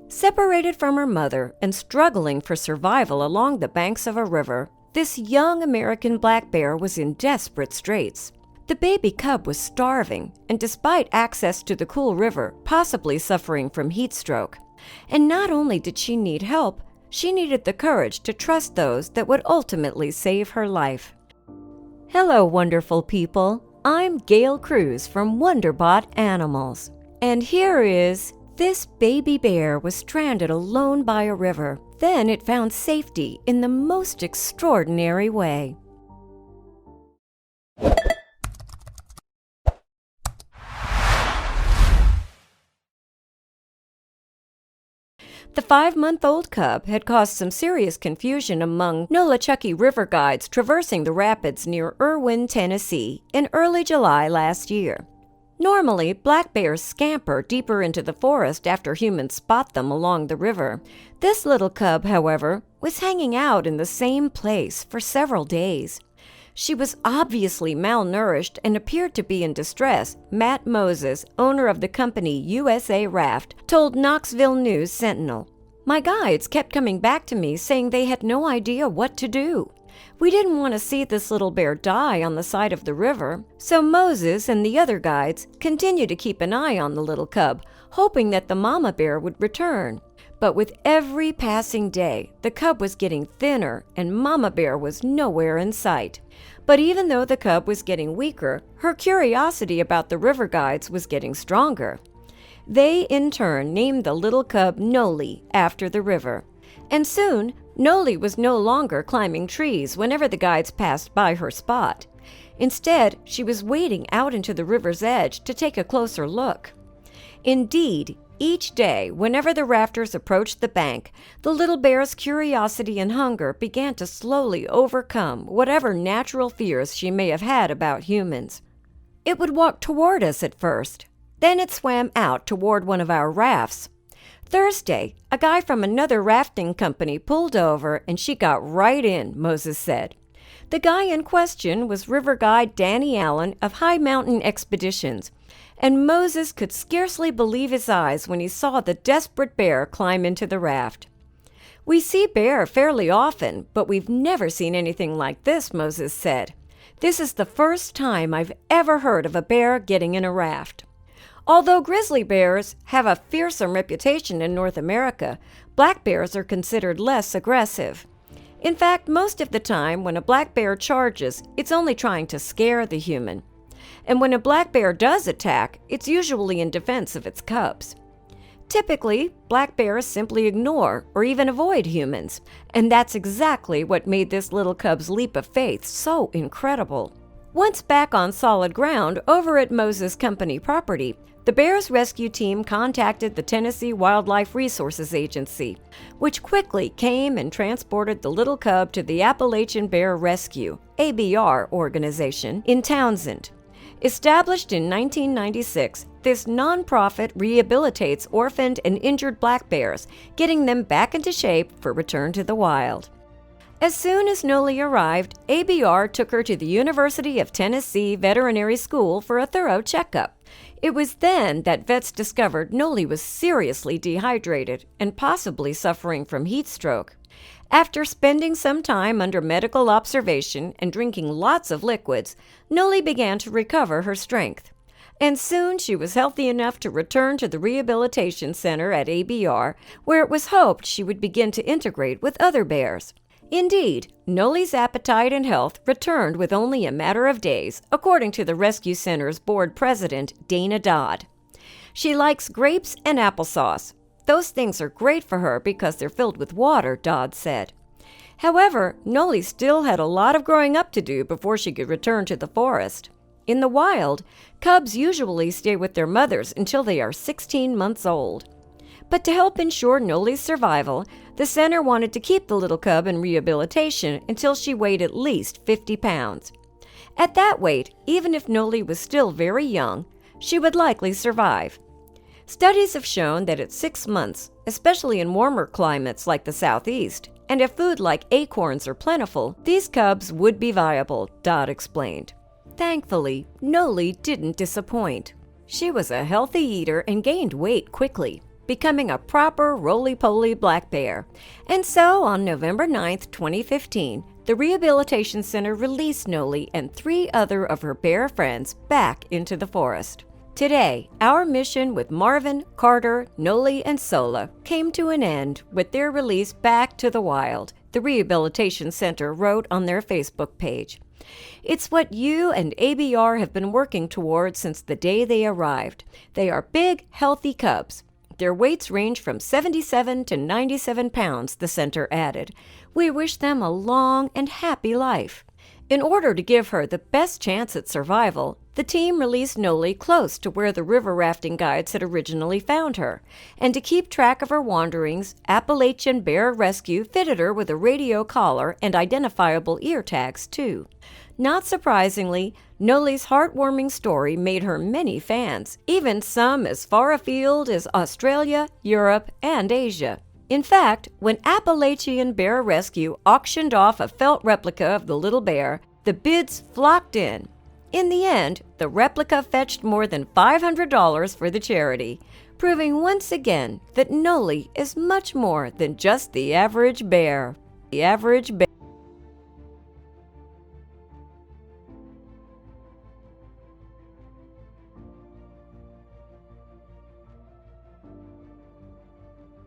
Separated from her mother and struggling for survival along the banks of a river, this young American black bear was in desperate straits. The baby cub was starving, and despite access to the cool river, possibly suffering from heat stroke. And not only did she need help, she needed the courage to trust those that would ultimately save her life. Hello, wonderful people. I'm Gail Cruz from Wonderbot Animals. And here is: this baby bear was stranded alone by a river. Then it found safety in the most extraordinary way. The 5-month-old cub had caused some serious confusion among Nolichucky River guides traversing the rapids near Erwin, Tennessee, in early July last year. Normally, black bears scamper deeper into the forest after humans spot them along the river. This little cub, however, was hanging out in the same place for several days. She was obviously malnourished and appeared to be in distress, Matt Moses, owner of the company USA Raft, told Knoxville News Sentinel. "My guides kept coming back to me saying they had no idea what to do. We didn't want to see this little bear die on the side of the river, so Moses and the other guides continued to keep an eye on the little cub, hoping that the mama bear would return. But with every passing day, the cub was getting thinner and mama bear was nowhere in sight. But even though the cub was getting weaker, her curiosity about the river guides was getting stronger. They, in turn, named the little cub Noli after the river. And soon, Noli was no longer climbing trees whenever the guides passed by her spot. Instead, she was wading out into the river's edge to take a closer look. Indeed, each day, whenever the rafters approached the bank, the little bear's curiosity and hunger began to slowly overcome whatever natural fears she may have had about humans. It would walk toward us at first. Then it swam out toward one of our rafts. Thursday, a guy from another rafting company pulled over and she got right in, Moses said. The guy in question was river guide Danny Allen of High Mountain Expeditions, and Moses could scarcely believe his eyes when he saw the desperate bear climb into the raft. "We see bear fairly often, but we've never seen anything like this," Moses said. "This is the first time I've ever heard of a bear getting in a raft." Although grizzly bears have a fearsome reputation in North America, black bears are considered less aggressive. In fact, most of the time when a black bear charges, it's only trying to scare the human. And when a black bear does attack, it's usually in defense of its cubs. Typically, black bears simply ignore or even avoid humans, and that's exactly what made this little cub's leap of faith so incredible. Once back on solid ground over at Moses Company property, the bear's rescue team contacted the Tennessee Wildlife Resources Agency, which quickly came and transported the little cub to the Appalachian Bear Rescue, ABR organization, in Townsend. Established in 1996, this nonprofit rehabilitates orphaned and injured black bears, getting them back into shape for return to the wild. As soon as Noli arrived, ABR took her to the University of Tennessee Veterinary School for a thorough checkup. It was then that vets discovered Noli was seriously dehydrated and possibly suffering from heat stroke. After spending some time under medical observation and drinking lots of liquids, Noli began to recover her strength. And soon she was healthy enough to return to the rehabilitation center at ABR, where it was hoped she would begin to integrate with other bears. Indeed, Noli's appetite and health returned with only a matter of days, according to the Rescue Center's board president, Dana Dodd. She likes grapes and applesauce. Those things are great for her because they're filled with water, Dodd said. However, Noli still had a lot of growing up to do before she could return to the forest. In the wild, cubs usually stay with their mothers until they are 16 months old. But to help ensure Noli's survival, the center wanted to keep the little cub in rehabilitation until she weighed at least 50 pounds. At that weight, even if Noli was still very young, she would likely survive. Studies have shown that at 6 months, especially in warmer climates like the Southeast, and if food like acorns are plentiful, these cubs would be viable, Dodd explained. Thankfully, Noli didn't disappoint. She was a healthy eater and gained weight quickly. becoming a proper roly-poly black bear. And so, on November 9th, 2015, the Rehabilitation Center released Noli and 3 other of her bear friends back into the forest. Today, our mission with Marvin, Carter, Noli, and Sola came to an end with their release back to the wild, the Rehabilitation Center wrote on their Facebook page. It's what you and ABR have been working towards since the day they arrived. They are big, healthy cubs. Their weights range from 77 to 97 pounds, the center added. We wish them a long and happy life. In order to give her the best chance at survival, the team released Noli close to where the river rafting guides had originally found her. And to keep track of her wanderings, Appalachian Bear Rescue fitted her with a radio collar and identifiable ear tags, too. Not surprisingly, Noli's heartwarming story made her many fans, even some as far afield as Australia, Europe, and Asia. In fact, when Appalachian Bear Rescue auctioned off a felt replica of the little bear, the bids flocked in. In the end, the replica fetched more than $500 for the charity, proving once again that Noli is much more than just the average bear. The average bear.